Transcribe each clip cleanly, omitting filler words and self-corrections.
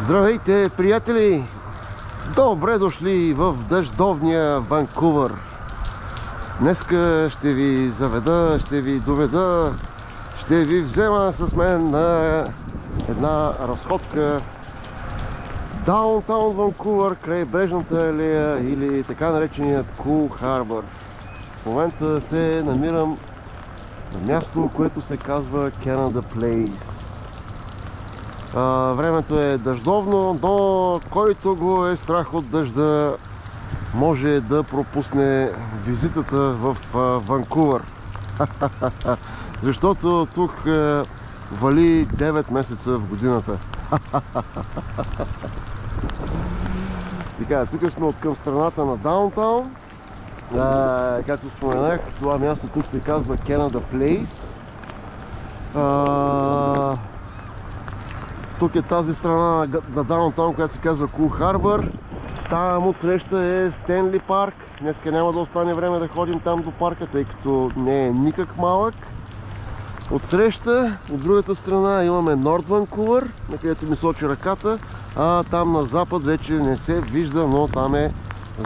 Здравейте, приятели! Добре дошли в дъждовния Ванкувър. Днеска ще ви заведа, ще ви доведа, ще ви взема с мен на една разходка даунтаун Ванкувър, край брежната алея или така нареченият Кул Харбър. В момента се намирам на място, което се казва Canada Place. Времето е дъждовно, но който го е страх от дъжда може да пропусне визитата в Ванкувър. Защото тук вали 9 месеца в годината. Така, тук сме от към страната на даунтаун. Както споменах, това място тук се казва Canada Place. Тук е тази страна на даунтаун, която се казва Кул Харбър. Там отсреща е Стенли парк. Днеска няма да остане време да ходим там до парка, тъй като не е никак малък. Отсреща, от другата страна имаме Норт Ванкувър, на където ми сочи ръката, а там на запад вече не се вижда, но там е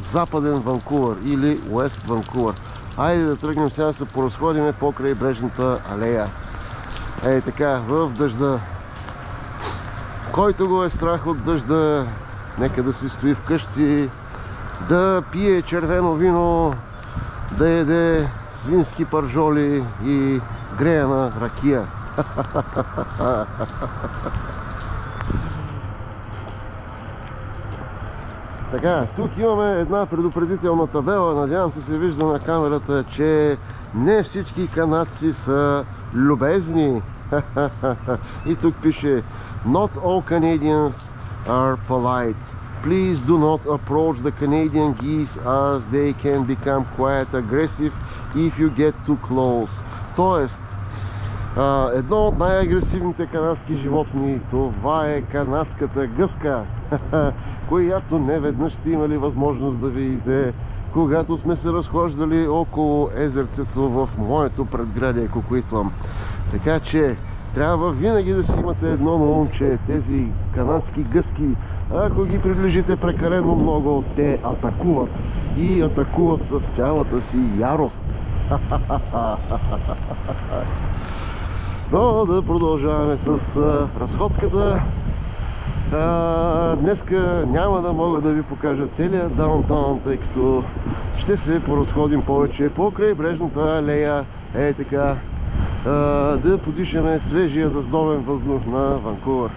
Западен Ванкувър или Уест Ванкувър. Айде да тръгнем сега да се поразходиме покрай брежната алея. Ей така, в дъжда. Който го е страх от дъжда, нека да си стои вкъщи, да пие червено вино, да яде свински пържоли и греяна ракия. Така, тук имаме една предупредителна табела. Надявам се вижда на камерата, че не всички канадци са любезни. И тук пише: Not all Canadians are polite. Please do not approach the Canadian geese as they can become quite aggressive if you get too close. Тоест, едно от най-агресивните канадски животни, това е канадската гъска, която не веднъж сте имали възможност да видите, когато сме се разхождали около езерцето в моето предградие Кокуитвам. Така че трябва винаги да си имате едно на ум, че тези канадски гъски, ако ги приближите прекалено много, те атакуват. И атакуват с цялата си ярост. Но да продължаваме с разходката. Днеска няма да мога да ви покажа целият даунтаун, тъй като ще се поразходим повече покрай брежната алея. Ей така, да подишаме свежия дъждовен въздух на Ванкувър.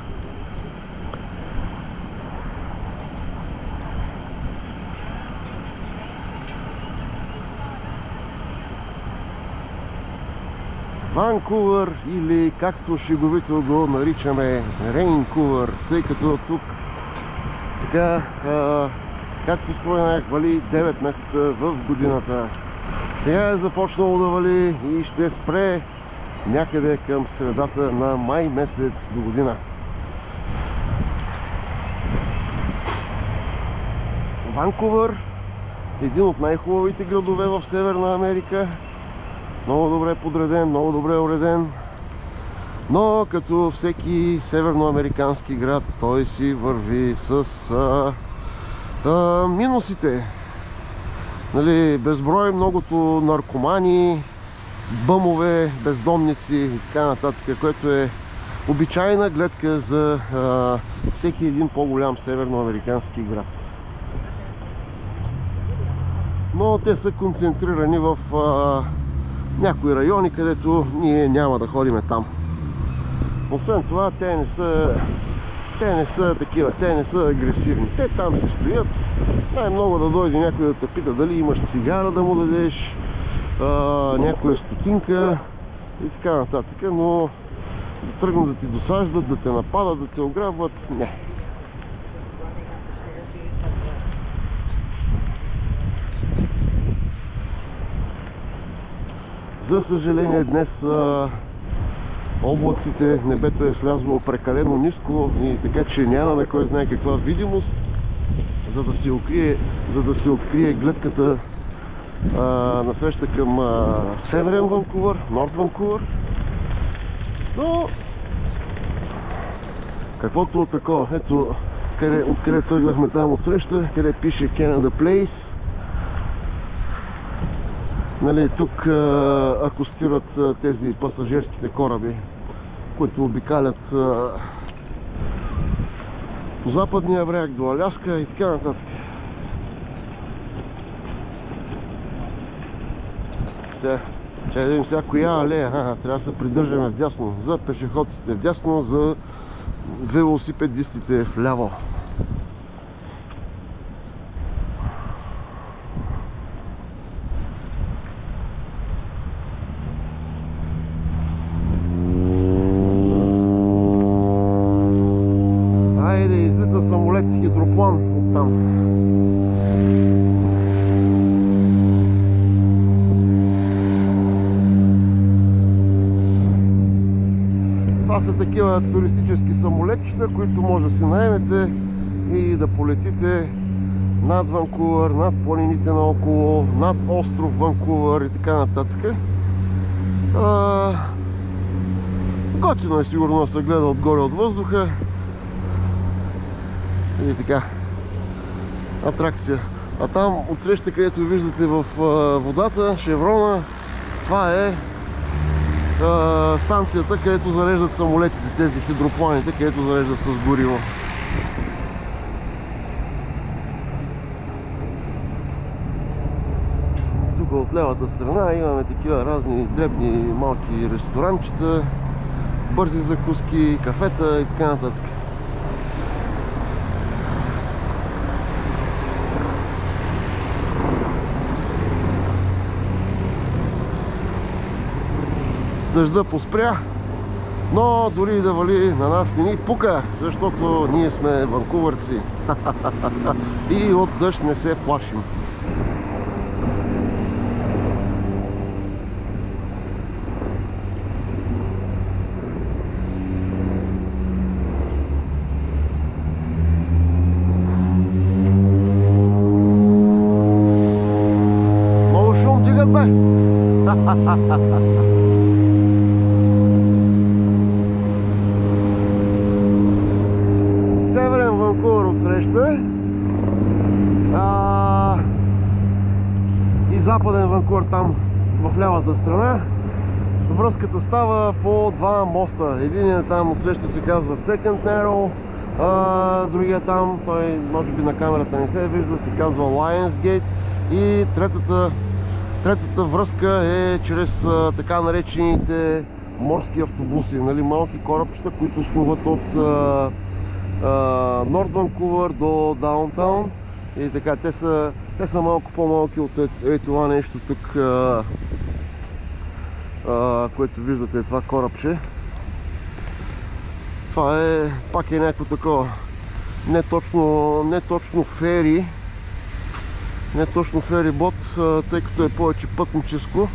Ванкувър, или както шеговито го наричаме Рейнкувър, тъй като тук така, както споменах, вали 9 месеца в годината. Сега е започнало да вали и ще спре някъде към средата на май месец до година. Ванкувър е един от най-хубавите градове в Северна Америка. Много добре подреден, много добре уреден. Но като всеки северноамерикански град, той си върви с минусите. Нали, безброй многото наркомани, бъмове, бездомници и така нататък, което е обичайна гледка за всеки един по-голям северноамерикански град. Но те са концентрирани в някои райони, където ние няма да ходиме там. Освен това, те не са такива, те не са агресивни. Те там си стоят. Най-много да дойде някой да те пита дали имаш цигара да му дадеш, някоя стотинка и така нататък, но да тръгнат да ти досаждат, да те нападат, да те ограбват, не. За съжаление, днес облаците, небето е слязло прекалено ниско и така че нямаме кой знае каква видимост, за да се открие гледката насреща към Северен Ванкувър, Норт Ванкувър. Но каквото такова, ето откъде тръгнахме там от среща, къде пише Canada Place. Нали, тук акостират тези пасажирските кораби, които обикалят по западния бряг до Аляска и така нататък. Сега, ще да видим сега коя алея. Трябва да се придържаме вдясно за пешеходците, вдясно за велосипедистите вляво. Айде, излита самолет хидроплан оттам. Това са такива туристически самолетчета, които може да си наемете и да полетите над Ванкувър, над планините наоколо, над остров Ванкувър и така нататък. Готино е сигурно да се гледа отгоре от въздуха. И така, атракция. А там отсреща, където виждате в водата, шеврона, това е станцията, където зареждат самолетите, тези хидропланите, където зареждат с гориво. Тук от левата страна имаме такива разни дребни малки ресторанчета, бързи закуски, кафета и така нататък. Дъжда поспря, но дори и да вали на нас не ни пука, защото ние сме ванкувърци и от дъжд не се плашим. Много шум дигат, бе! Северен Ванкувър отсреща и западен Ванкувър там в лявата страна. Връзката става по два моста. Единият там отсреща се казва Second Narrow, другия там, той може би на камерата не се вижда, се казва Lions Gate, и третата връзка е чрез така наречените морски автобуси, нали, малки корабчета, които слуват от Норд Ванкувър до Даунтаун. И така, те са малко по-малки от това нещо тук, което виждате, това корабче. Това е пак е някакво такова не точно фери, не точно ферибот, тъй като е повече пътническо.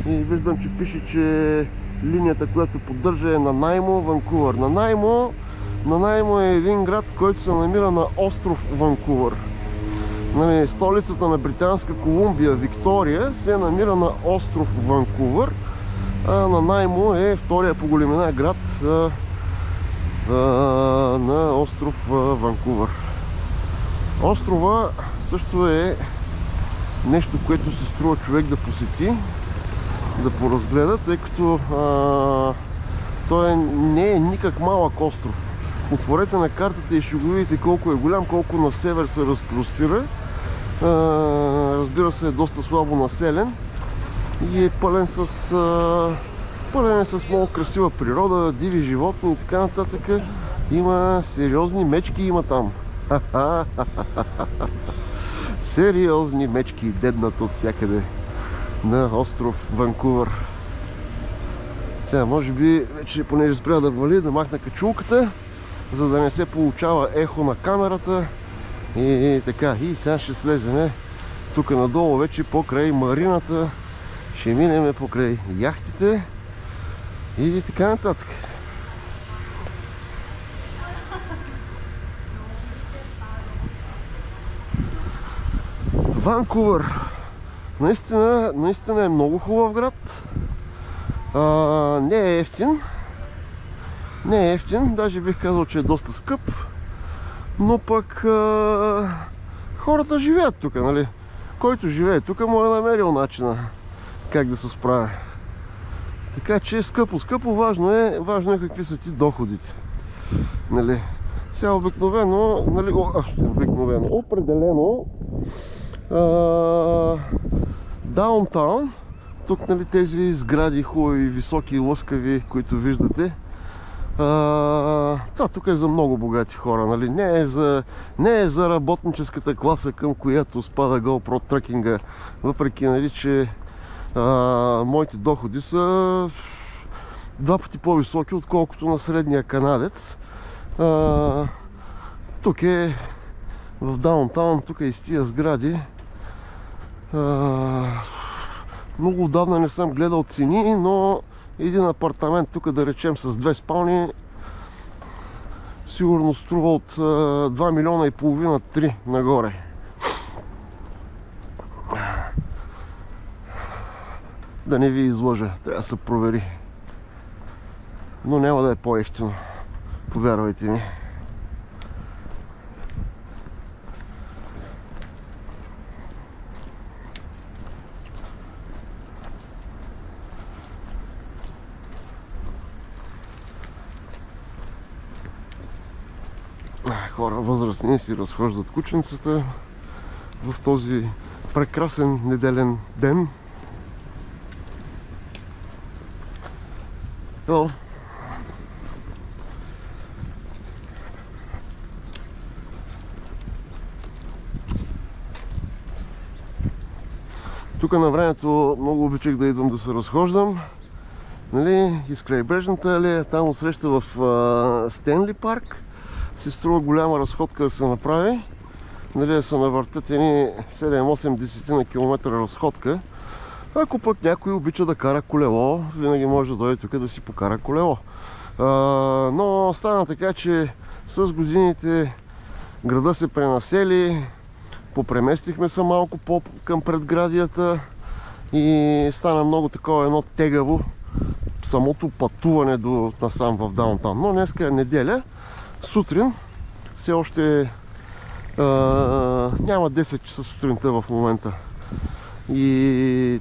И виждам, че пише, че линията, която поддържа, е Нанаймо, Ванкувър. Нанаймо е един град, който се намира на остров Ванкувър. Нали, столицата на Британска Колумбия, Виктория, се намира на остров Ванкувър, а Нанаймо е втория по големина град на остров Ванкувър. Острова също е нещо, което се струва човек да посети, да поразгледа, тъй като той не е никак малък остров. Отворете на картата и ще го видите колко е голям, колко на север се разпростира. Разбира се, е доста слабо населен и е пълен с много красива природа, диви животни и така нататък. Има сериозни мечки, има там. Сериозни мечки дебнат от всякъде на остров Ванкувър. Сега може би вече, понеже спря да вали, да махна качулката, за да не се получава ехо на камерата. И така, и сега ще слеземе тук надолу вече покрай марината, ще минеме покрай яхтите и така нататък. Ванкувър наистина е много хубав град. Не е ефтин, даже бих казал, че е доста скъп, Но пък хората живеят тук, нали? Който живее тук му е намерил начина как да се справя. Така че скъпо, важно е какви са ти доходите. Нали? Сега обикновено, нали, определено даунтаун, тук, нали, тези сгради хубави, високи, лъскави, които виждате, това тук е за много богати хора, нали? Не е за работническата класа, към която спада GoPro тръкинга, въпреки, нали, че моите доходи са 2 пъти по-високи, отколкото на средния канадец. Тук е в даунтаун, тук е и с тия сгради. Много отдавна не съм гледал цени, но един апартамент тук, да речем, с 2 спални сигурно струва от 2 милиона и половина, 3 нагоре. Да не ви излъжа, трябва да се провери. Но няма да е по-евтино, повярвайте ми. Хора възрастни си разхождат кученцата в този прекрасен неделен ден. Тук на времето много обичах да идвам да се разхождам. Нали, из крайбрежната алея, там отсреща в Стенли парк се струва голяма разходка да се направи. Нали, да се навъртат едни 7-8-10 на километра разходка. Ако пък някой обича да кара колело, винаги може да дойде тук да си покара колело. Но стана така, че с годините града се пренасели, попреместихме се малко към предградията и стана много такова едно тегаво самото пътуване до насам в даунтаун. Но днеска е неделя, сутрин, все още няма 10 часа сутринта в момента. И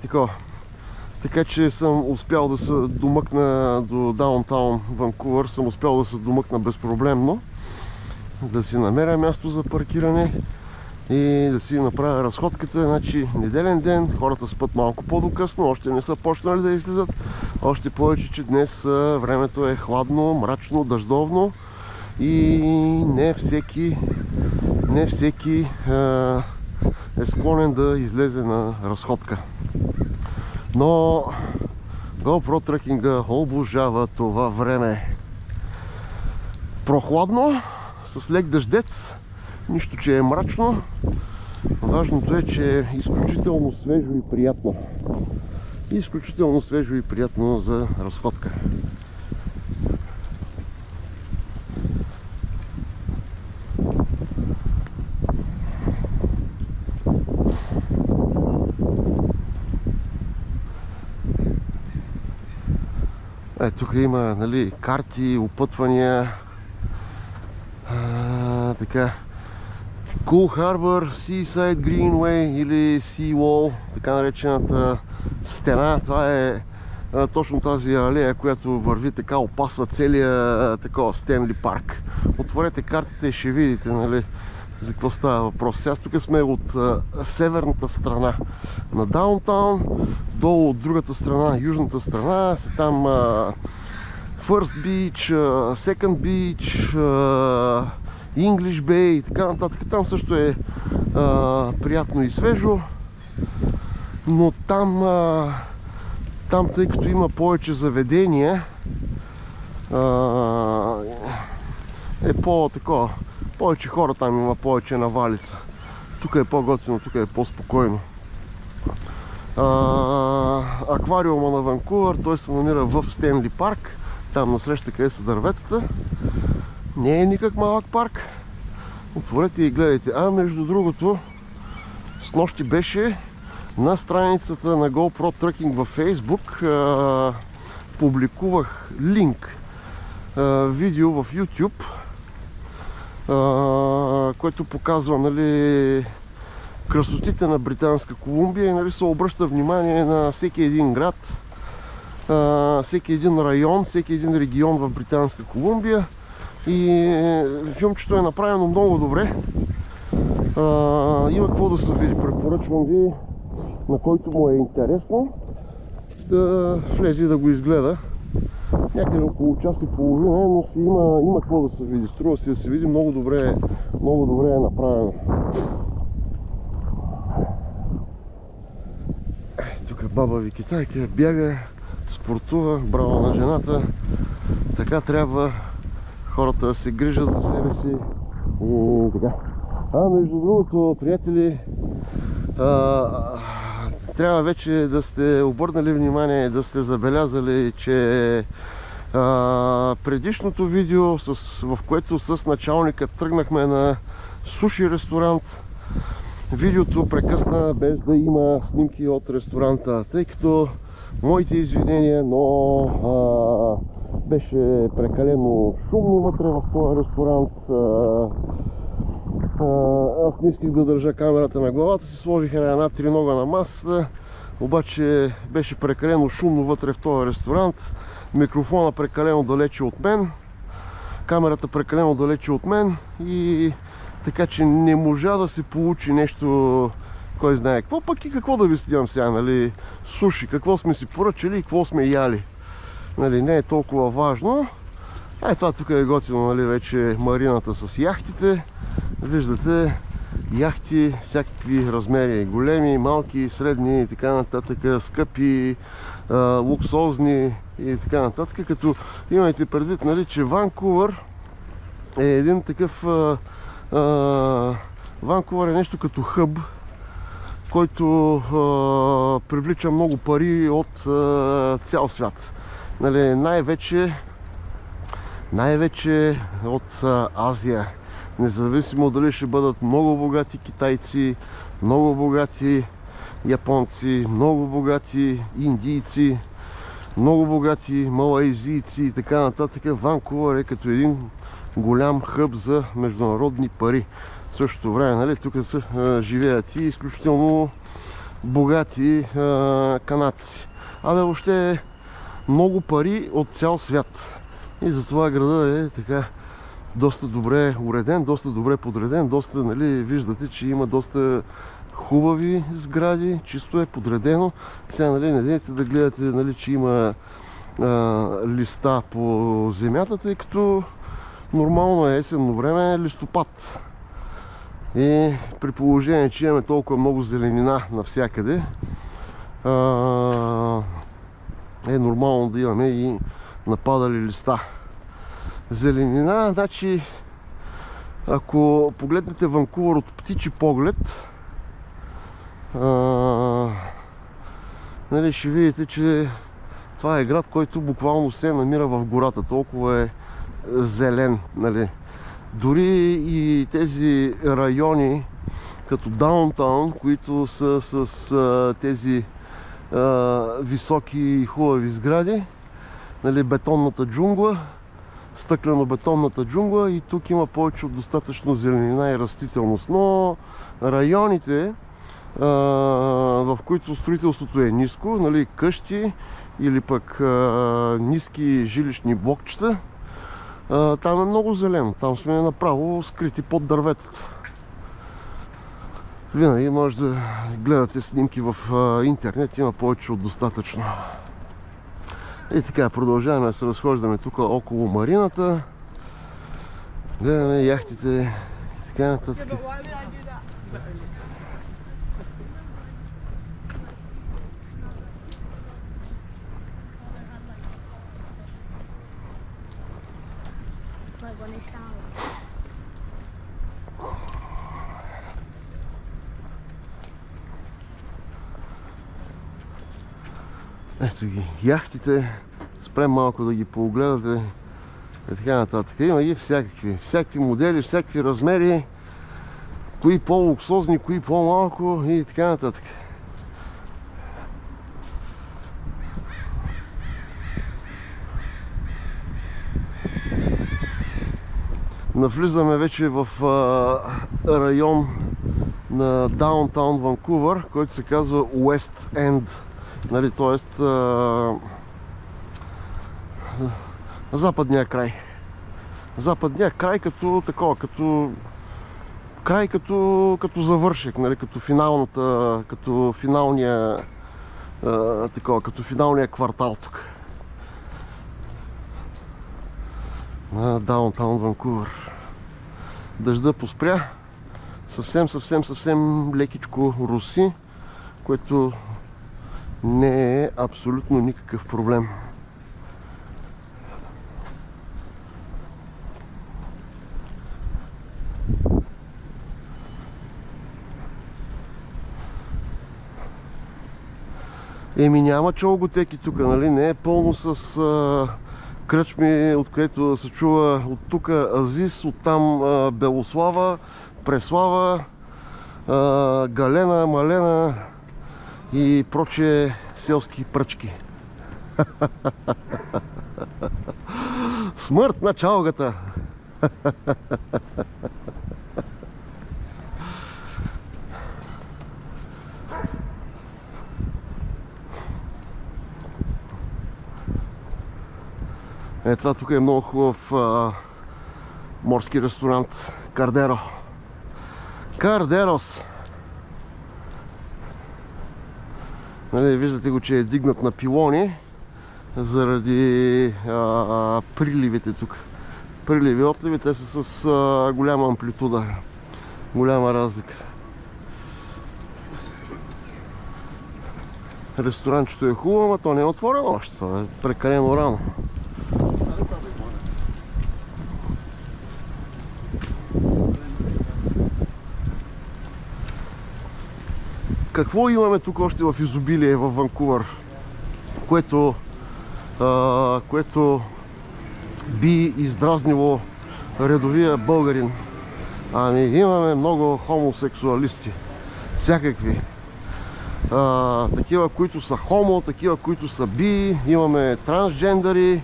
така че съм успял да се домъкна до даунтаун Ванкувър, съм успял да се домъкна безпроблемно, да си намеря място за паркиране и да си направя разходката. Значи неделен ден, хората спят малко по-докъсно, още не са почнали да излизат, още повече, че днес времето е хладно, мрачно, дъждовно и не всеки е склонен да излезе на разходка. Но GoPro трекинга обожава това време. Прохладно, с лек дъждец, нищо, че е мрачно. Важното е, че е изключително свежо и приятно. Изключително свежо и приятно за разходка. Тук има, нали, карти, опътвания. Така. Cool Harbor, Seaside Greenway или Sea Wall, така наречената стена. Това е точно тази алея, която върви така, опасва целия такова Стенли парк. Отворете картите и ще видите, нали, за какво става въпрос. Сега тук сме от северната страна на даунтаун, долу от другата страна, южната страна, са там First Beach, Second Beach, English Bay и така нататък. Там също е приятно и свежо, но там, тъй като има повече заведения, е по-такова. Повече хора там има, повече навалица. Тук е по-готино, тук е по-спокойно. Аквариума на Ванкувър, той се намира в Стенли парк. Там насреща, къде са дърветата. Не е никак малък парк. Отворете и гледайте. Между другото, снощи беше на страницата на GoPro Trucking във Facebook. Публикувах линк, видео в YouTube което показва, нали, красотите на Британска Колумбия и, нали, се обръща внимание на всеки един град, всеки един район, всеки един регион в Британска Колумбия. И филмчето е направено много добре. Има какво да се види. Препоръчвам ви, на който му е интересно, да влезе и да го изгледа. Някъде около час и половина, но си има какво да се види. Струва си да се види, много добре е направено. Тук баба ви китайка бяга, спортува, браво на жената. Така трябва хората да се грижат за себе си и така. Между другото, приятели, трябва вече да сте обърнали внимание, да сте забелязали, че предишното видео, в което с началника тръгнахме на суши ресторант, видеото прекъсна без да има снимки от ресторанта, тъй като моите извинения, но беше прекалено шумно вътре в този ресторант. Аз не исках да държа камерата на главата си, сложих една тринога на масата, обаче беше прекалено шумно вътре в този ресторант, микрофона прекалено далече от мен, камерата прекалено далече от мен и така че не можа да се получи нещо, кой знае какво, пък и какво да ви снимам сега, нали, суши, какво сме си поръчали и какво сме яли, нали, не е толкова важно. Това тук е готино, нали, вече марината с яхтите. Виждате, яхти, всякакви размери, големи, малки, средни и така нататък, скъпи, луксозни и така нататък, като имайте предвид, нали, че Ванкувър е един такъв, Ванкувър е нещо като хъб, който привлича много пари от цял свят. Нали, най-вече от Азия. Независимо дали ще бъдат много богати китайци, много богати японци, много богати индийци, много богати малайзийци и така нататък, Ванкувър е като един голям хъб за международни пари. В същото време, нали, тук живеят и изключително богати канадци. Въобще много пари от цял свят. И затова града е така доста добре уреден, доста добре подреден, доста, нали, виждате, че има доста хубави сгради, чисто е подредено. Сега, нали, не дайте да гледате, нали, че има листа по земята, тъй като нормално е есенно време, листопад. И при положение, че имаме толкова много зеленина навсякъде, е нормално да имаме и нападали листа. Зеленина, значи, ако погледнете Ванкувър от птичи поглед, нали, ще видите, че това е град, който буквално се намира в гората. Толкова е зелен, нали. Дори и тези райони, като Даунтаун, които са с тези високи и хубави сгради, нали, бетонната джунгла, стъклено-бетонната джунгла, и тук има повече от достатъчно зеленина и растителност. Но районите, в които строителството е ниско, нали, къщи или пък ниски жилищни блокчета, там е много зелено. Там сме направо скрити под дърветата. Винаги може да гледате снимки в интернет, има повече от достатъчно. И така, продължаваме да се разхождаме тук около марината. Гледаме яхтите и така нататък. Ето ги яхтите, спрем малко да ги погледате и така нататък. Има ги всякакви модели, всякакви размери, кои по-луксозни, кои по-малко и така нататък. Навлизаме вече в район на даунтаун Ванкувър, който се казва Уест Енд. Нали, т.е. западния край. Западния край като такова, като край, като завършек, нали, като финалния като финалния квартал тук на даунтаун Ванкувър. Дъжда поспря, съвсем лекичко руси, което не е абсолютно никакъв проблем. Еми няма чолготеки тук, нали? Не е пълно с кръчми, от което се чува от тук Азис, оттам Белослава, Преслава, Галена, Малена и прочие селски пръчки. Смърт на чалгата! Това тук е много хубав морски ресторант. Кардеро. Кардерос. Нали, виждате го, че е дигнат на пилони заради приливите тук. Приливи, отливи, те са с голяма амплитуда. Голяма разлика. Ресторанчето е хубаво, но то не е отворено още. Това е прекалено рано. Какво имаме тук още в изобилие в Ванкувър, което би издразнило редовия българин? Ами имаме много хомосексуалисти, всякакви. Такива, които са хомо, такива, които са би, имаме трансджендери,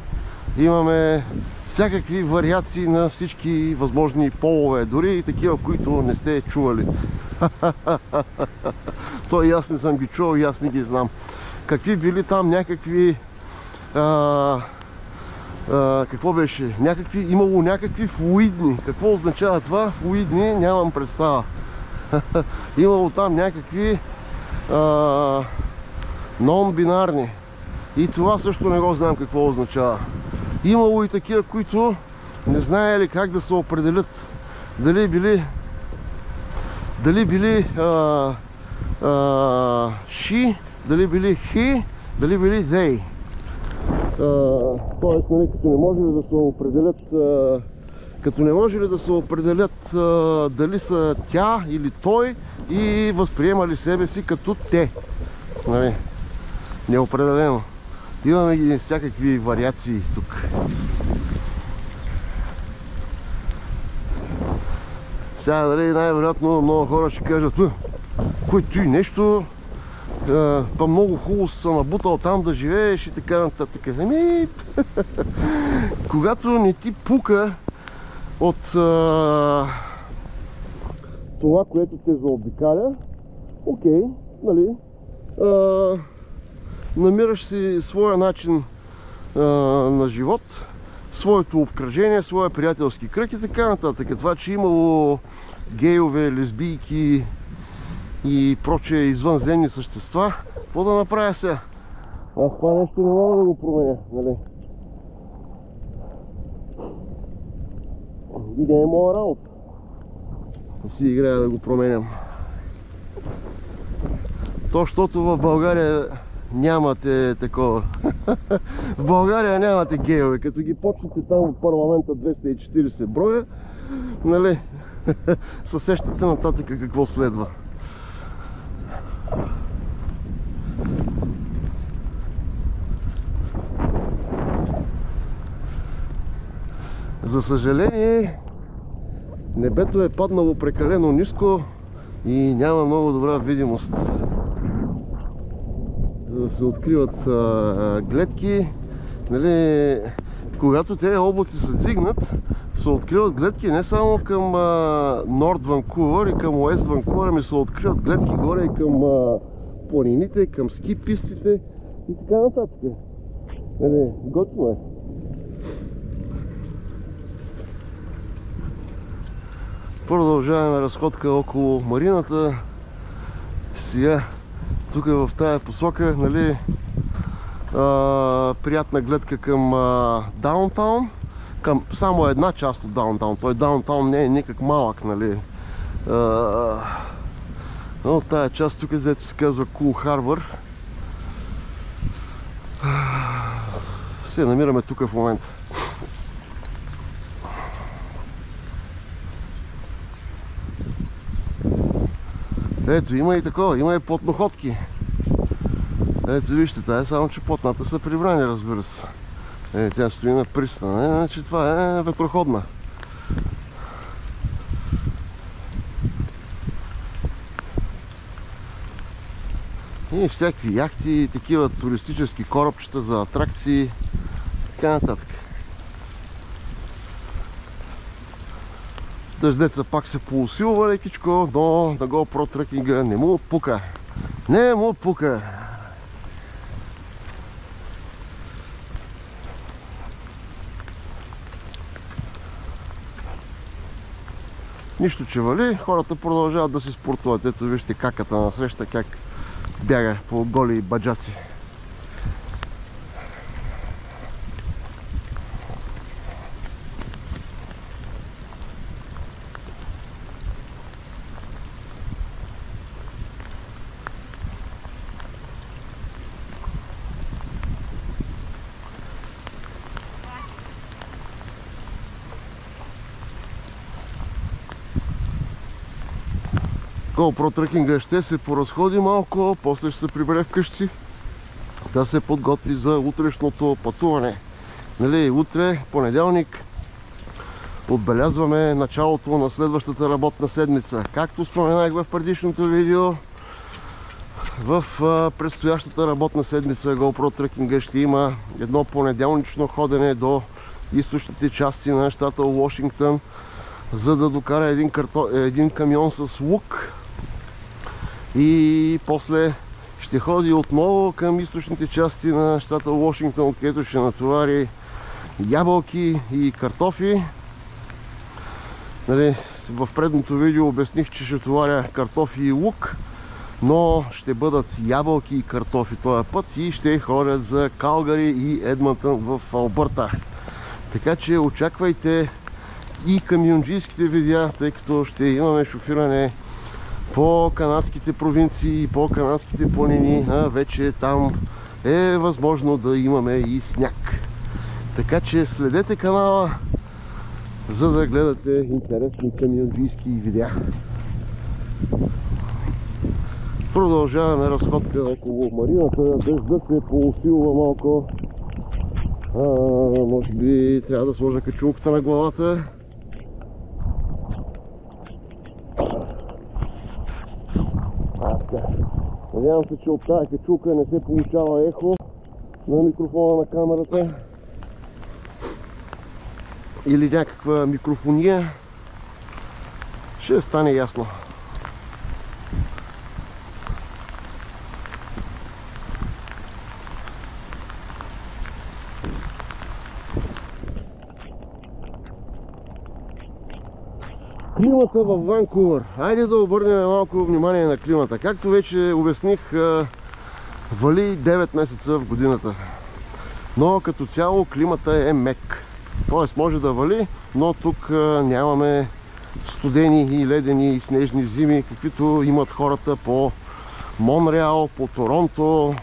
имаме всякакви вариации на всички възможни полове, дори и такива, които не сте чували. То и аз не съм ги чувал, и аз не ги знам. Какви били там някакви... какво беше? Имало някакви флуидни. Какво означава това? Флуидни? Нямам представа. Имало там някакви нон-бинарни. И това също не го знам какво означава. Имало и такива, които не знаели как да се определят. Дали били she, дали били he, дали били they. Тоест, нали, като не може ли да се определят дали са тя или той и възприемали себе си като те. Нали, неопределено. Имаме ги всякакви вариации тук. Сега, дали, най-вероятно много хора ще кажат: кой ти нещо, па много хубаво си се набутал там да живееш и така нататък. Ами, когато не ти пука от това, което те заобикаля, окей, нали, намираш си своя начин на живот, своето обкръжение, своя приятелски кръг и така нататък. Това, че имало гейове, лесбийки и прочие извънземни същества, какво да направя сега? Аз това нещо не мога да го променя, нали? И не е моя работа да си играя да го променям. То, защото в България нямате такова. В България нямате гейове. Като ги почнете там от парламента 240 броя, нали, се сещате нататък какво следва. За съжаление, небето е паднало прекалено ниско и няма много добра видимост. За да се откриват гледки, нали, когато тези облаци се дигнат, се откриват гледки не само към Норд Ванкувър и към Уест Ванкувър, ами се откриват гледки горе и към планините, към ски пистите и така нататък. Готино е. Продължаваме разходка около марината. Сега тук в тая посока, нали, приятна гледка към даунтаун, към само една част от даунтаун. Той даунтаун не е никак малък, нали. Но тая част тук, където се казва Кул Харбър, се намираме тук в момента. Ето, има и такова, има и плотноходки. Ето вижте, тая само че плотната са прибрани, разбира се. Тя стои на пристан, значи това е ветроходна. И всякакви яхти, такива туристически корабчета за атракции и така нататък. Дъждеца пак се поусилва лекичко, но на GoPro трекинга не му пука. Не му пука! Нищо че вали, хората продължават да си спортуват. Ето вижте каката насреща, как бяга по голи баджаци. GoPro трекинга ще се поразходи малко, после ще се прибере вкъщи да се подготви за утрешното пътуване. Нали, утре, понеделник, отбелязваме началото на следващата работна седмица. Както споменах в предишното видео, в предстоящата работна седмица GoPro трекинга ще има едно понеделнично ходене до източните части на щата Уошингтън, за да докара един камион с лук. И после ще ходи отново към източните части на щата Уошингтън, откъдето ще натовари ябълки и картофи. Нали, в предното видео обясних, че ще товаря картофи и лук, но ще бъдат ябълки и картофи този път и ще ходят за Калгари и Едмънтън в Албърта. Така че очаквайте и камионджийските видеа, тъй като ще имаме шофиране по канадските провинции и по канадските планини, а вече там е възможно да имаме и сняг. Така че следете канала, за да гледате интересни камионджийски видеа. Продължаваме разходка около марината, дъждът се поусилва малко. Може би трябва да сложа качулката на главата. Надявам се, че от тази качулка не се получава ехо на микрофона на камерата или някаква микрофония. Ще стане ясно. Климата в Ванкувър. Айде да обърнем малко внимание на климата. Както вече обясних, вали 9 месеца в годината. Но като цяло климата е мек. Тоест може да вали, но тук нямаме студени и ледени и снежни зими, каквито имат хората по Монреал, по Торонто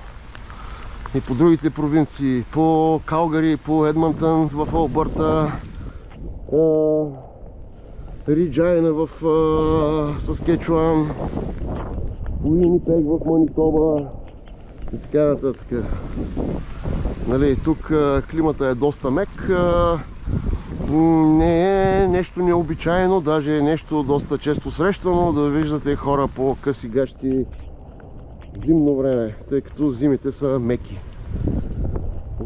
и по другите провинции. По Калгари, по Едмънтън в Албърта, Риджайна в Саскечуан, Уинипег в Манитоба и така нататък. Нали, тук климата е доста мек, не е нещо необичайно, даже е нещо доста често срещано да виждате хора по къси гащи зимно време, тъй като зимите са меки.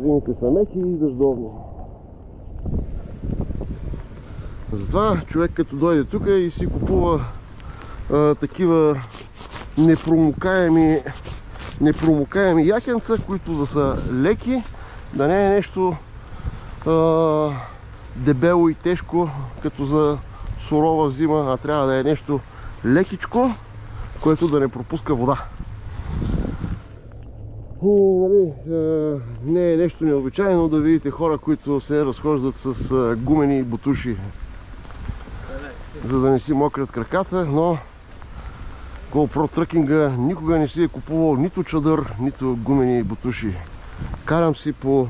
Зимите са меки и дъждовни. Затова човек като дойде тук и си купува такива непромокаеми якенца, които да са леки, да не е нещо дебело и тежко, като за сурова зима, а трябва да е нещо лекичко, което да не пропуска вода. Нали, не е нещо необичайно да видите хора, които се разхождат с гумени бутуши, за да не си мокрят краката, но GoPro тръкинга никога не си е купувал нито чадър, нито гумени бутуши. Карам си по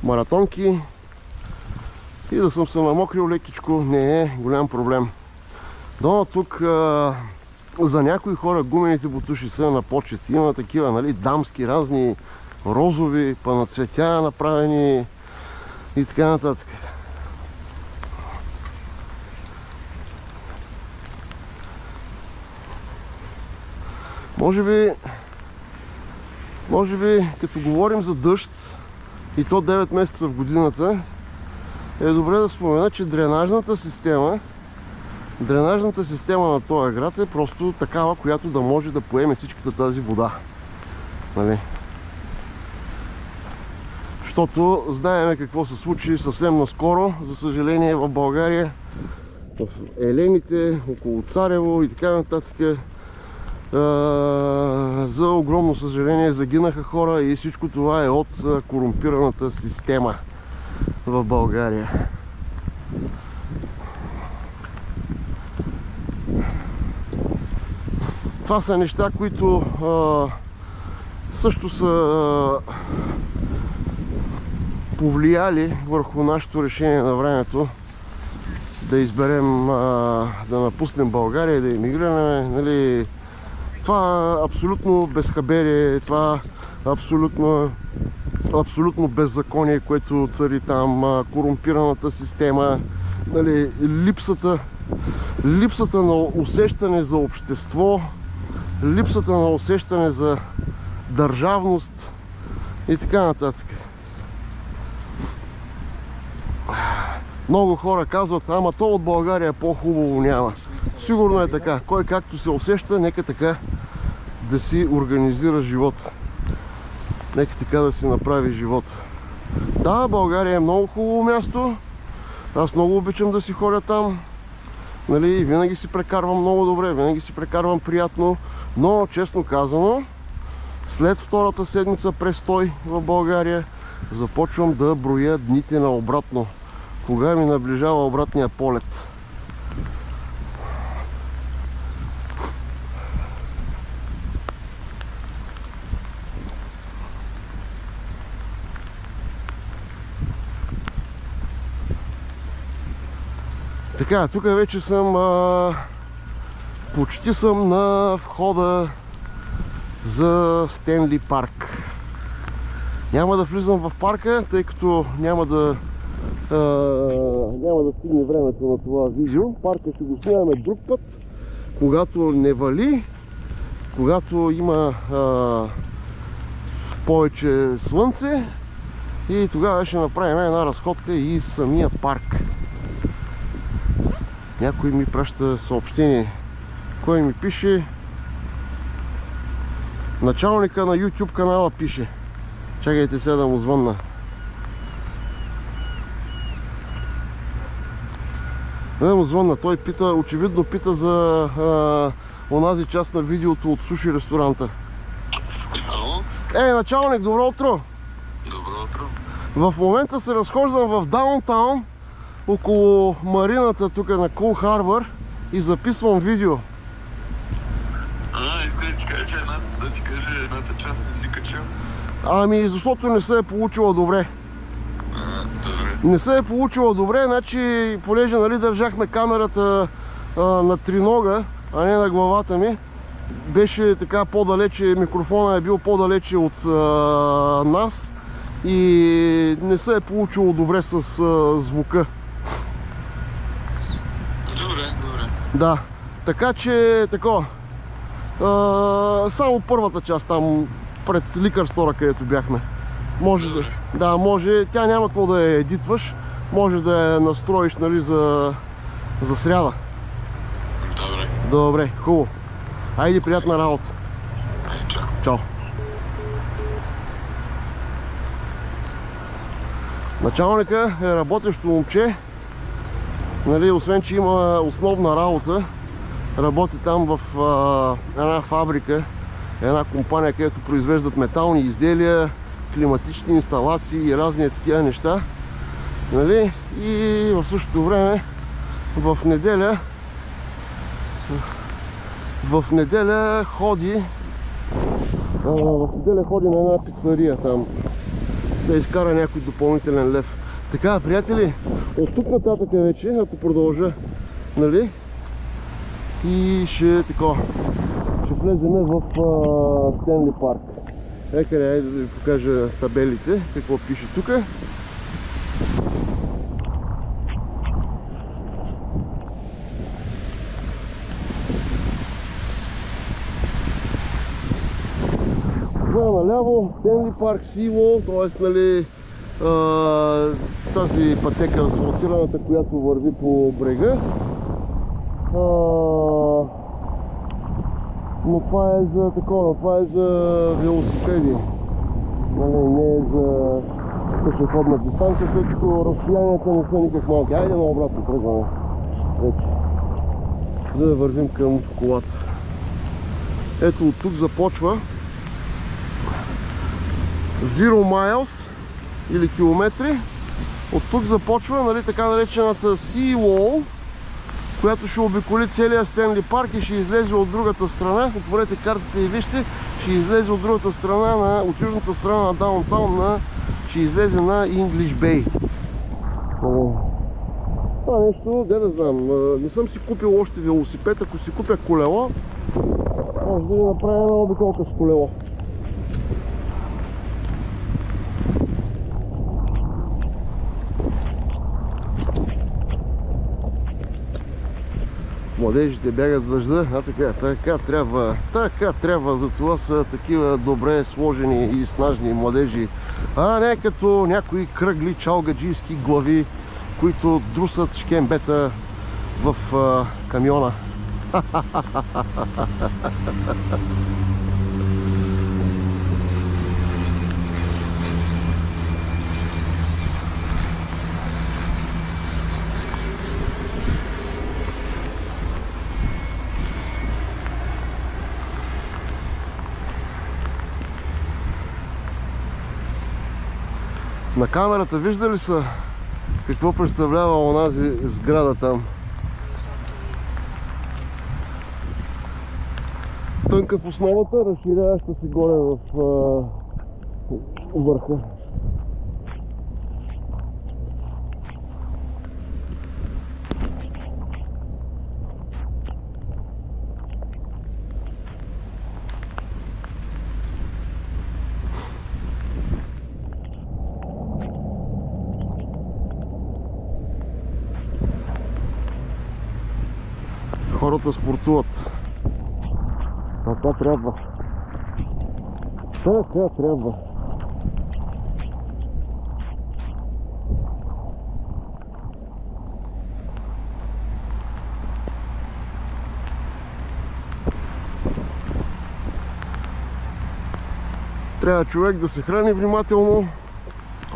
маратонки и да съм се намокрил лекичко не е голям проблем. Но тук за някои хора гумените бутуши са на почет. Има такива, нали, дамски, разни розови, па на цветя направени и така нататък. Може би, като говорим за дъжд и то 9 месеца в годината, е добре да спомена, че дренажната система на този град е просто такава, която да може да поеме всичката тази вода. Нали? Защото знаем какво се случи съвсем наскоро, за съжаление, в България, в Елените, около Царево и така нататък. За огромно съжаление загинаха хора и всичко това е от корумпираната система в България. Това са неща, които също са повлияли върху нашето решение на времето да изберем да напуснем България и да емигрираме. Нали, това абсолютно безхаберие, това абсолютно беззаконие, което цари там, корумпираната система, нали, липсата на усещане за общество, липсата на усещане за държавност и така нататък. Много хора казват, ама то от България по-хубаво няма. Сигурно е така. Кой както се усеща, нека така да си организира живот. Нека така да си направи живот. Да, България е много хубаво място. Аз много обичам да си ходя там. Нали, винаги си прекарвам много добре, винаги си прекарвам приятно. Но, честно казано, след втората седмица престой в България, започвам да броя дните на обратно. Кога ми наближава обратния полет. Така, тук вече съм почти съм на входа за Стенли парк. Няма да влизам в парка, тъй като няма да стигне времето на това видео. Парка ще го снимаме друг път, когато не вали, когато има повече слънце, и тогава ще направим една разходка и самия парк. Някой ми праща съобщение. Кой ми пише? Началника на YouTube канала пише. Чакайте сега да му звънна. Да му звънна. Той пита, очевидно пита за онази част на видеото от суши ресторанта. Ало? Началник, добро утро! Добро утро. В момента се разхождам в даунтаун, около марината тук на Кул Харбър, и записвам видео. Иска да ти кажа, едната част не си качил? Ами, защото не се е получила добре. Добре. Не се е получила добре, значи, понеже, нали, държахме камерата на тринога, а не на главата ми, беше така по-далече, микрофона е бил по-далече от нас и не се е получило добре с звука. Добре. Да, така че такова. Само първата част там пред ликър стора, където бяхме. Може да може, тя няма какво да я едитваш, може да я настроиш, нали, за За сряда. Добре. Добре, хубаво. Айде, приятна работа. Чао. Чао. Началника е работещо момче. Нали, освен, че има основна работа, работи там в една фабрика, една компания, където произвеждат метални изделия, климатични инсталации и разни такива неща. Нали? И в същото време в неделя ходи на една пицария там да изкара някой допълнителен лев. Така, приятели, от тук нататък вече, ако продължа, нали, и ще влезем в Стенли парк. Айде да ви покажа табелите, какво пише тук. За наляво Стенли парк, Сило, т.е. нали, тази пътека асфалтираната, която върви по брега. Но това е за такова, това е за велосипеди. Нали, не е за пешеходна дистанция, тъй като разстоянията не са никак малки. Айде на обратно тръгваме. Вече. Да вървим към колата. Ето от тук започва Zero Miles или километри. От тук започва, нали, така наречената Sea Wall, която ще обиколи целия Стенли парк и ще излезе от другата страна. Отворете картата и вижте, ще излезе от другата страна, от южната страна на Даунтаун, ще излезе на English Bay. Това нещо, да знам, не съм си купил още велосипед. Ако си купя колело, може да ви направя една обиколка с колело. Младежите бягат в дъжда, така трябва, затова са такива добре сложени и снажни младежи, а не като някои кръгли чалгаджийски глави, които друсат шкембета в камиона. На камерата виждали са какво представлява онази сграда там? Тънка в основата, разширяваща се горе в върха. Хората спортуват. Така трябва. Така трябва. Трябва човек да се храни внимателно,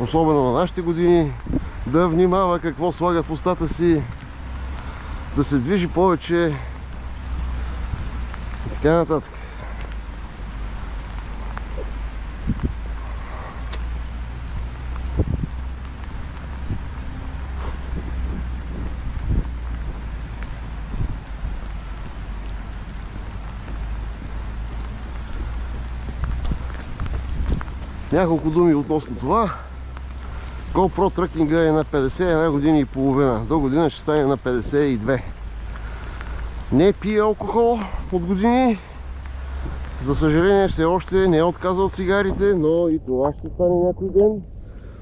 особено на нашите години, да внимава какво слага в устата си, да се движи повече и така нататък. Няколко думи относно това. GoPro тръкинга е на 51 години и половина. До година ще стане на 52. Не пие алкохол от години. За съжаление все още не е отказал цигарите, но и това ще стане някой ден.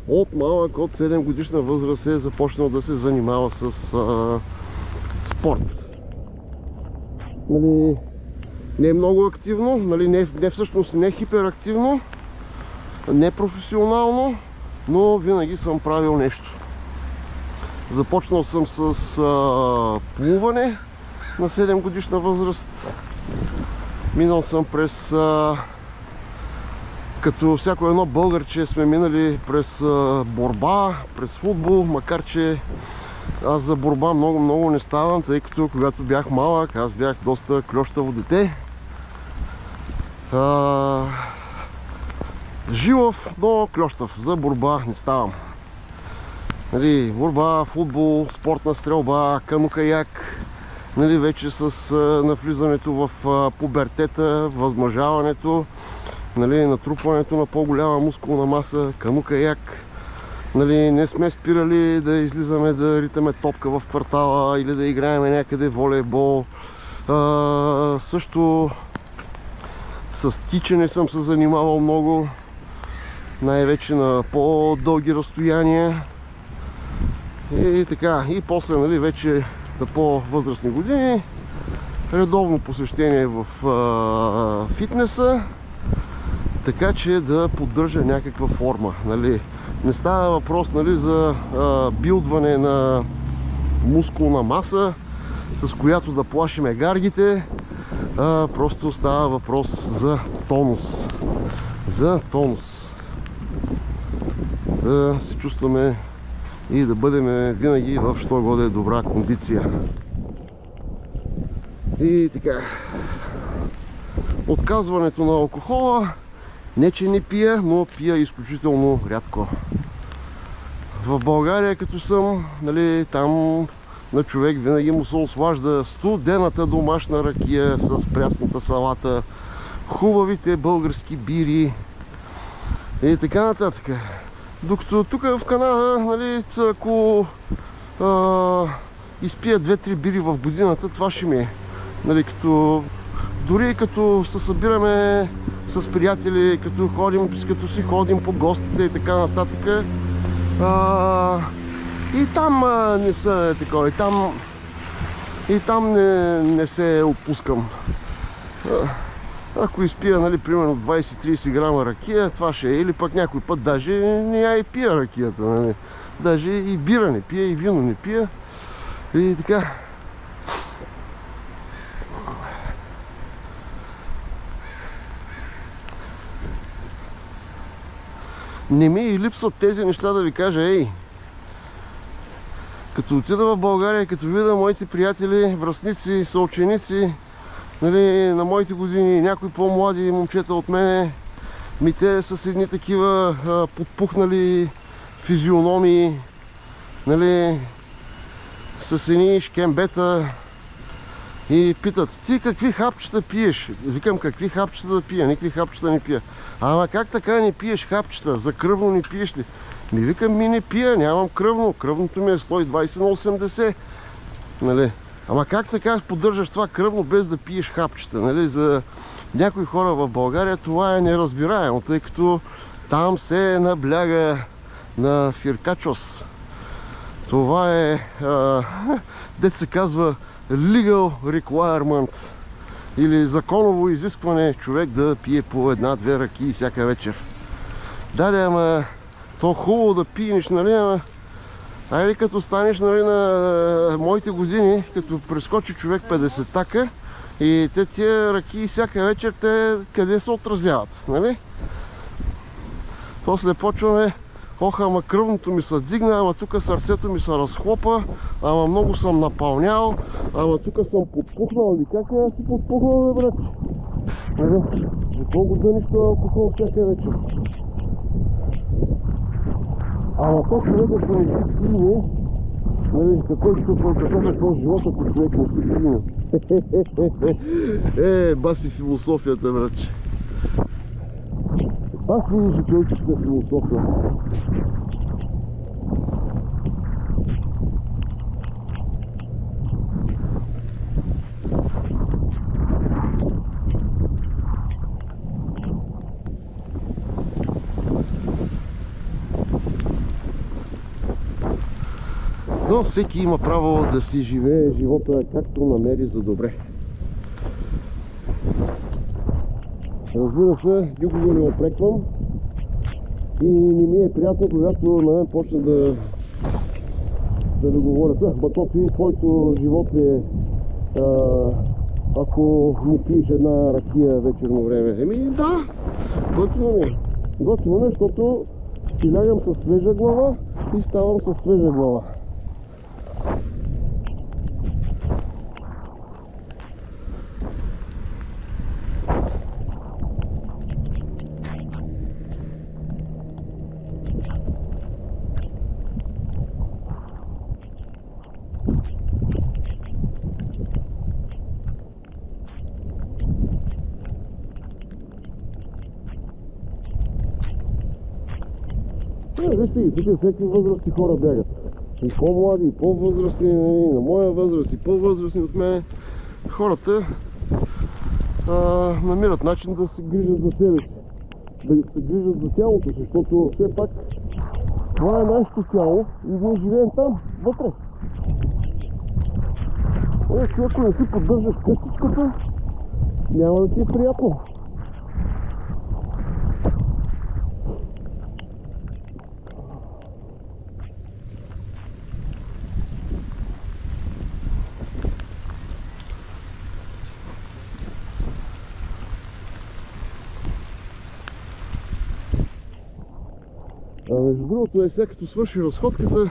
От малък, от 7 годишна възраст е започнал да се занимава с спорт. Нали, не е много активно, нали, не всъщност не е хиперактивно, не професионално, но винаги съм правил нещо. Започнал съм с плуване на 7 годишна възраст. Минал съм през, като всяко едно българче, сме минали през борба, през футбол, макар че аз за борба много не ставам, тъй като когато бях малък, аз бях доста клющаво дете. Жилав, но клющав. За борба не ставам. Нали, борба, футбол, спортна стрелба, кану-каяк. Нали, вече с навлизането в пубертета, възмъжаването, нали, натрупването на по-голяма мускулна маса, кану-каяк. Нали, не сме спирали да излизаме да ритаме топка в квартала или да играем някъде волейбол. Също с тичане съм се занимавал много, най-вече на по-дълги разстояния. И така, и после, нали, вече на по-възрастни години редовно посещение в фитнеса, така че да поддържа някаква форма. Нали. Не става въпрос, нали, за билдване на мускулна маса, с която да плашиме гаргите, просто става въпрос за тонус. За тонус. Да се чувстваме и да бъдем винаги в що годе добра кондиция. И така, отказването на алкохола, не че не пия, но пия изключително рядко. В България като съм, нали, там на човек винаги му се ослажда студената домашна ракия с прясната салата, хубавите български бири и така нататък. Докато тук в Канада, нали, ако изпия 2-3 бири в годината, това ще ми е. Нали, дори като се събираме с приятели, като си ходим по гостите и така нататък. И там не са такова, и там не се опускам. Ако изпия, нали, примерно 20-30 грама ракия, това ще е. Или пък някой път даже не я и пия ракията. Нали. Даже и бира не пия, и вино не пия. И така. Не ми и липсват тези неща да ви кажа, ей. Като отида в България, като видя моите приятели, връстници, съученици, нали, на моите години, някои по-млади момчета от мене, те с едни такива подпухнали физиономии, нали, с едни шкембета и питат: ти какви хапчета пиеш? Викам: какви хапчета да пия? Никакви хапчета не пия. Ама как така не пиеш хапчета? За кръвно не пиеш ли? Ми викам: не пия, нямам кръвно. Кръвното ми е 120 на 80. Нали? Ама как така поддържаш това кръвно без да пиеш хапчета? Нали? За някои хора в България това е неразбираемо, тъй като там се набляга на фиркачос. Това е, дето се казва, legal requirement, или законово изискване човек да пие по една-две ракии всяка вечер. Дале, ама то хубаво да пиеш, нали, ама айде като станеш, нали, на моите години, като прескочи човек 50-така и тия ракии всяка вечер, те къде се отразяват, нали? После почваме: ох, ама кръвното ми се дигна, ама тук сърцето ми се разхлопа, ама много съм напълнял, ама тук съм подпухнал. Или как е си подпухнал, бе, брат? За колко да нищо алкохол всяка вечер? Ама то човека се не си пине, нали, какъв е този живот, ако човек не си пине? Баси философията, братче. Баси житейската философия. Но всеки има право да си живее живота както намери за добре. Разбира се, никого не опреквам и не ми е приятно, когато на мен почне да ви говоря. Ма то ти твоето живот ли е, ако не пиеш една ракия вечерно време? Еми да, готино ми е. Готино ми е, защото си лягам със свежа глава и ставам със свежа глава. Вижте ги, тук всеки възрастни хора бягат. И по-млади, и по-възрастни, на моя възраст, и по-възрастни от мене. Хората намират начин да се грижат за себе си. Да се грижат за тялото си, защото все пак това е нашето тяло и ние живеем там, вътре. Ако не си поддържаш къщичката, няма да ти е приятно. Между другото, сега като свърши разходката,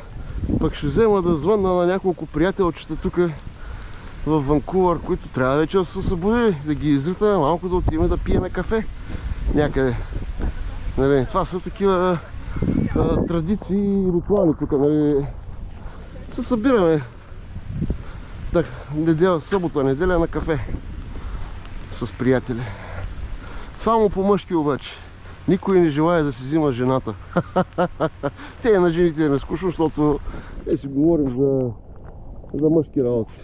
пък ще взема да звънна на няколко приятелчета тук в Ванкувър, които трябва вече да са събудили, да ги изритаме малко, да отидем да пиеме кафе някъде. Нали, това са такива традиции и ритуали тук. Нали, се събираме так, събота, неделя на кафе с приятели. Само по мъжки обаче. Никой не желая да си взима жената. Те на жените не скучно, защото си говорим за мъжки работи.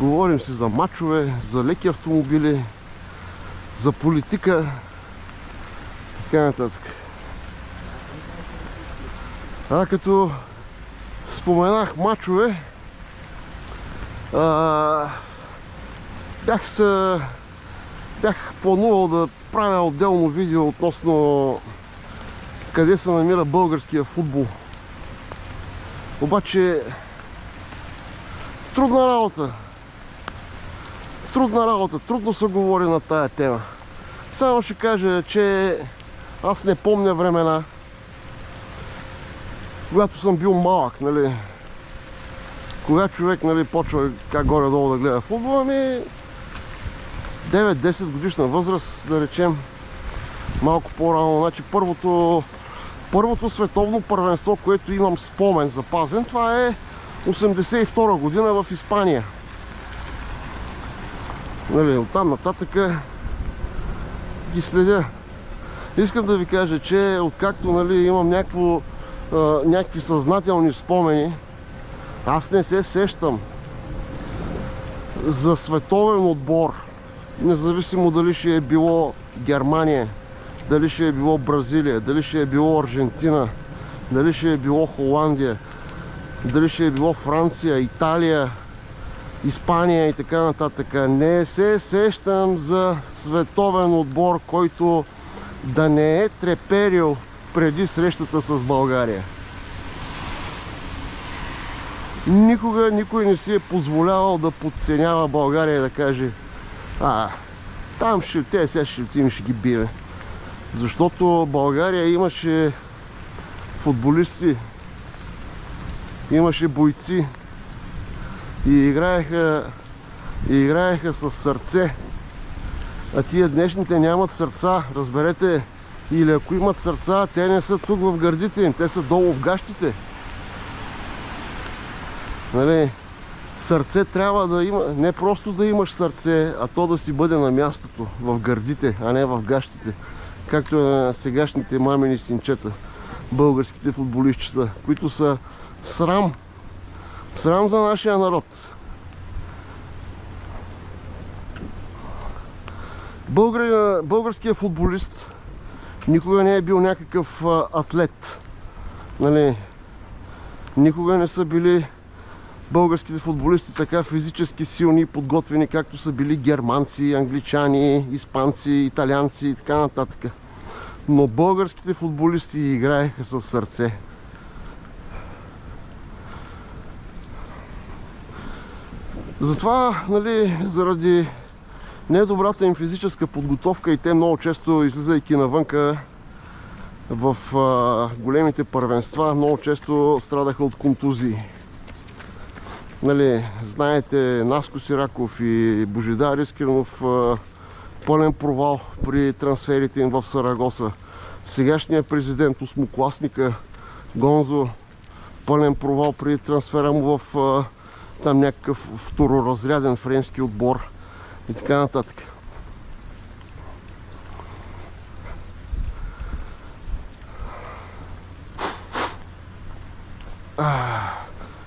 Говорим си за мачове, за леки автомобили, за политика и така нататък. Като споменах мачове, бях планувал да правя отделно видео относно къде се намира българския футбол. Обаче трудна работа, трудно се говори на тая тема. Само ще кажа, че аз не помня времена, когато съм бил малък, нали, кога човек, нали, почва как горе-долу да гледа футбол, ами 9-10 годишна възраст, да речем, малко по-рано. Значи първото световно първенство, което имам спомен запазен, това е 82 година в Испания. Нали, оттам нататък ги следя. Искам да ви кажа, че откакто, нали, имам някакви съзнателни спомени, аз не се сещам за световен отбор, независимо дали ще е било Германия, дали ще е било Бразилия, дали ще е било Аржентина, дали ще е било Холандия, дали ще е било Франция, Италия, Испания и така нататък. Не се сещам за световен отбор, който да не е треперил преди срещата с България. Никога никой не си е позволявал да подценява България и да каже: там сега ще отидем, ще ги бием. Защото България имаше футболисти, имаше бойци и играеха с сърце. А тия днешните нямат сърца, разберете. Или ако имат сърца, те не са тук в гърдите им, те са долу в гащите. Нали? Сърце трябва да има, не просто да имаш сърце, а то да си бъде на мястото, в гърдите, а не в гащите. Както е на сегашните мамини синчета, българските футболистчета, които са срам за нашия народ. Българският футболист никога не е бил някакъв атлет. Нали? Никога не са били българските футболисти така физически силни и подготвени, както са били германци, англичани, испанци, италианци и така нататък. Но българските футболисти играеха със сърце. Затова, нали, заради недобрата им физическа подготовка и те много често, излизайки навънка в големите първенства, много често страдаха от контузии. Нали, знаете, Наско Сираков и Божидар Искренов, пълен провал при трансферите им в Сарагоса. Сегашният президент, осмокласника Гонзо, пълен провал при трансфера му в там някакъв второразряден френски отбор и така нататък.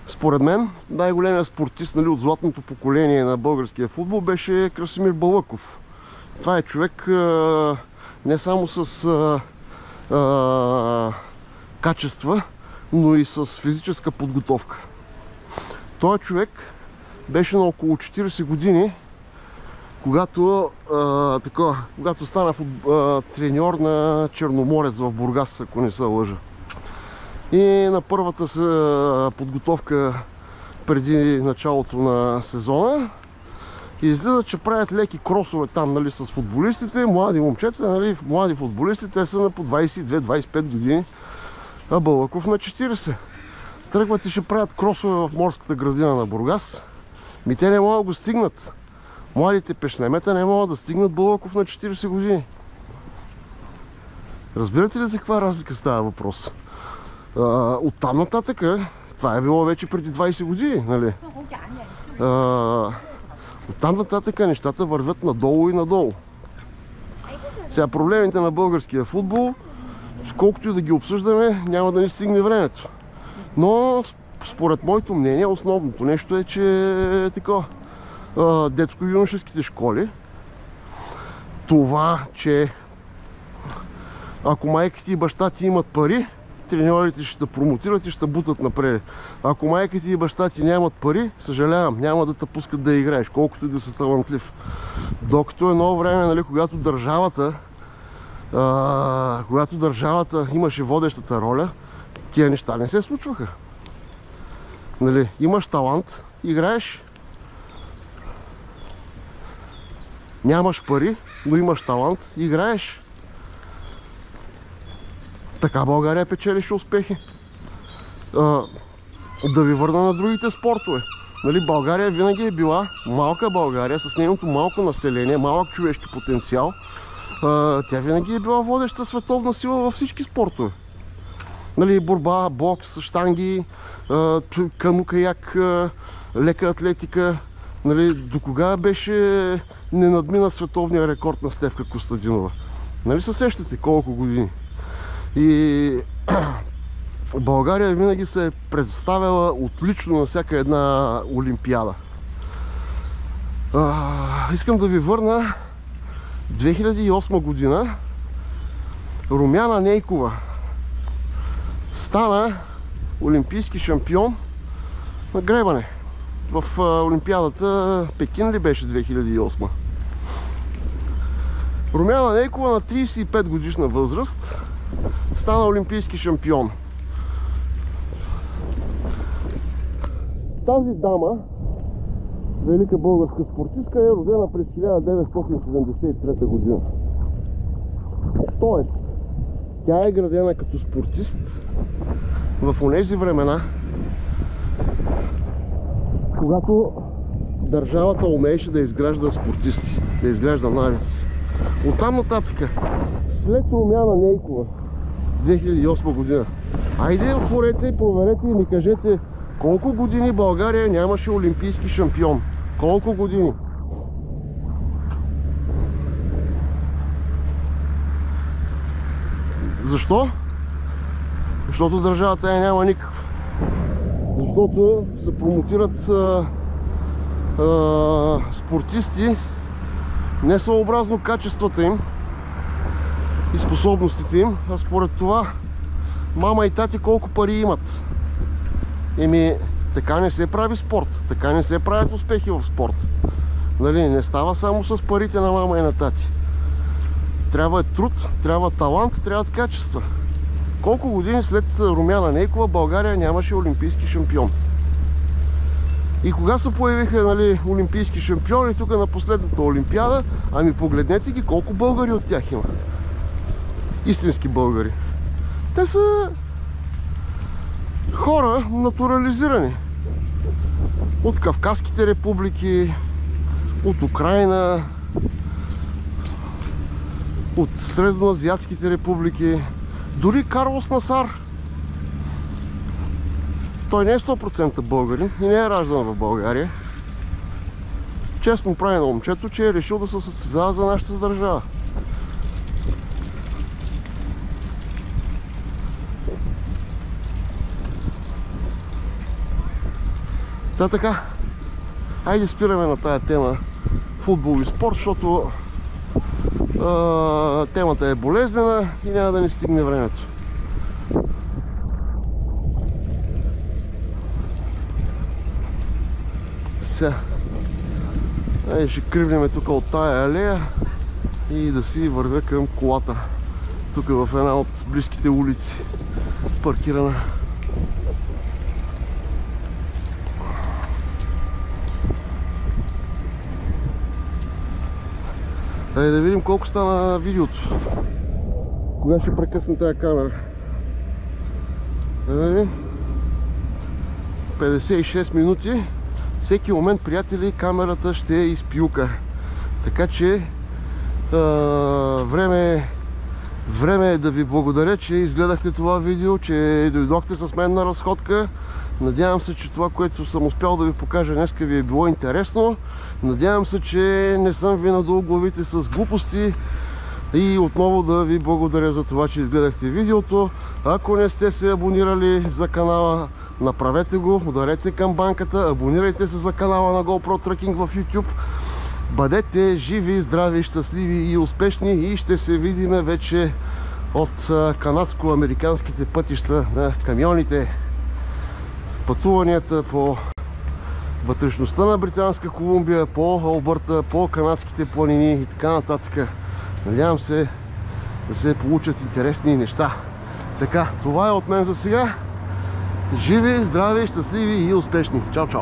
Според мен най-големият спортист, нали, от златното поколение на българския футбол беше Красимир Балъков. Това е човек не само с качества, но и с физическа подготовка. Той човек беше на около 40 години, когато стана треньор на Черноморец в Бургас, ако не се лъжа. И на първата подготовка преди началото на сезона излиза, че правят леки кросове там, нали, с футболистите, млади момчета, нали, млади футболисти, те са на по 22-25 години, а Балъков на 40. Тръгват и ще правят кросове в морската градина на Бургас. Те не могат да го стигнат. Младите пешнемета не могат да стигнат Балъков на 40 години. Разбирате ли за каква разлика става въпрос? Оттам нататък, това е било вече преди 20 години, нали? Оттам нататък нещата вървят надолу и надолу. Сега проблемите на българския футбол, колкото и да ги обсъждаме, няма да ни стигне времето. Но според моето мнение, основното нещо е, че детско-юношеските школи, това, че ако майките и баща ти имат пари, треньорите ще те промотират и ще те бутат напред. Ако майките и баща ти нямат пари, съжалявам, няма да те пускат да играеш, колкото и да си талантлив. Докато едно време, нали, когато държавата имаше водещата роля, тия неща не се случваха. Нали, имаш талант, играеш. Нямаш пари, но имаш талант, играеш. Така България печелише успехи. Да ви върна на другите спортове. Нали, България винаги е била малка България, с нейното малко население, малък човешки потенциал. Тя винаги е била водеща световна сила във всички спортове. Нали, борба, бокс, щанги, кану-каяк, лека атлетика. Нали, до кога беше не надмина световния рекорд на Стефка Костадинова? Нали се сещате колко години? И България винаги се е представила отлично на всяка една олимпиада. Искам да ви върна 2008 година. Румяна Нейкова стана олимпийски шампион на гребане в олимпиадата Пекин ли беше 2008. Румяна Нейкова на 35 годишна възраст стана олимпийски шампион. Тази дама, велика българска спортистка, е родена през 1973 година. Тоест, тя е градена като спортист в онези времена, когато държавата умееше да изгражда спортисти, да изгражда навици. Оттам нататък, след Румяна Нейкова, 2008 година, айде отворете и проверете и ми кажете колко години България нямаше олимпийски шампион. Колко години? Защо? Защото държавата няма никаква. Защото се промотират спортисти не съобразно качествата им и способностите им, а според това мама и тати колко пари имат. Еми, така не се прави спорт, така не се правят успехи в спорт. Нали, не става само с парите на мама и на тати. Трябва труд, трябва талант, трябват качества. Колко години след Румяна Нейкова България нямаше олимпийски шампион? И кога се появиха, нали, олимпийски шампиони тук на последната олимпиада? Ами погледнете ги колко българи от тях има. Истински българи. Те са хора натурализирани. От Кавказските републики, от Украина, от Средноазиатските републики. Дори Карлос Насар. Той не е 100% българин и не е раждан в България. Честно прави на момчето, че е решил да се състезава за нашата държава. Та така, айде спираме на тая тема футбол и спорт, защото темата е болезнена и няма да ни стигне времето. Сега, айде ще кривнеме тук от тая алея и да си вървя към колата. Тук в една от близките улици, паркирана. Айде да видим колко стана видеото. Кога ще прекъсна тази камера? 56 минути. Всеки момент, приятели, камерата ще изпилка. Така че време е да ви благодаря, че изгледахте това видео, че дойдохте с мен на разходка. Надявам се, че това, което съм успял да ви покажа днеска, ви е било интересно. Надявам се, че не съм ви надул главите с глупости. И отново да ви благодаря за това, че изгледахте видеото. Ако не сте се абонирали за канала, направете го, ударете камбанката, абонирайте се за канала на GoPro Trekking в YouTube. Бъдете живи, здрави, щастливи и успешни и ще се видиме вече от канадско-американските пътища на камионите. Пътуванията по вътрешността на Британска Колумбия, по Албърта, по канадските планини и така нататък. Надявам се да се получат интересни неща. Така, това е от мен за сега. Живи, здрави, щастливи и успешни. Чао, чао!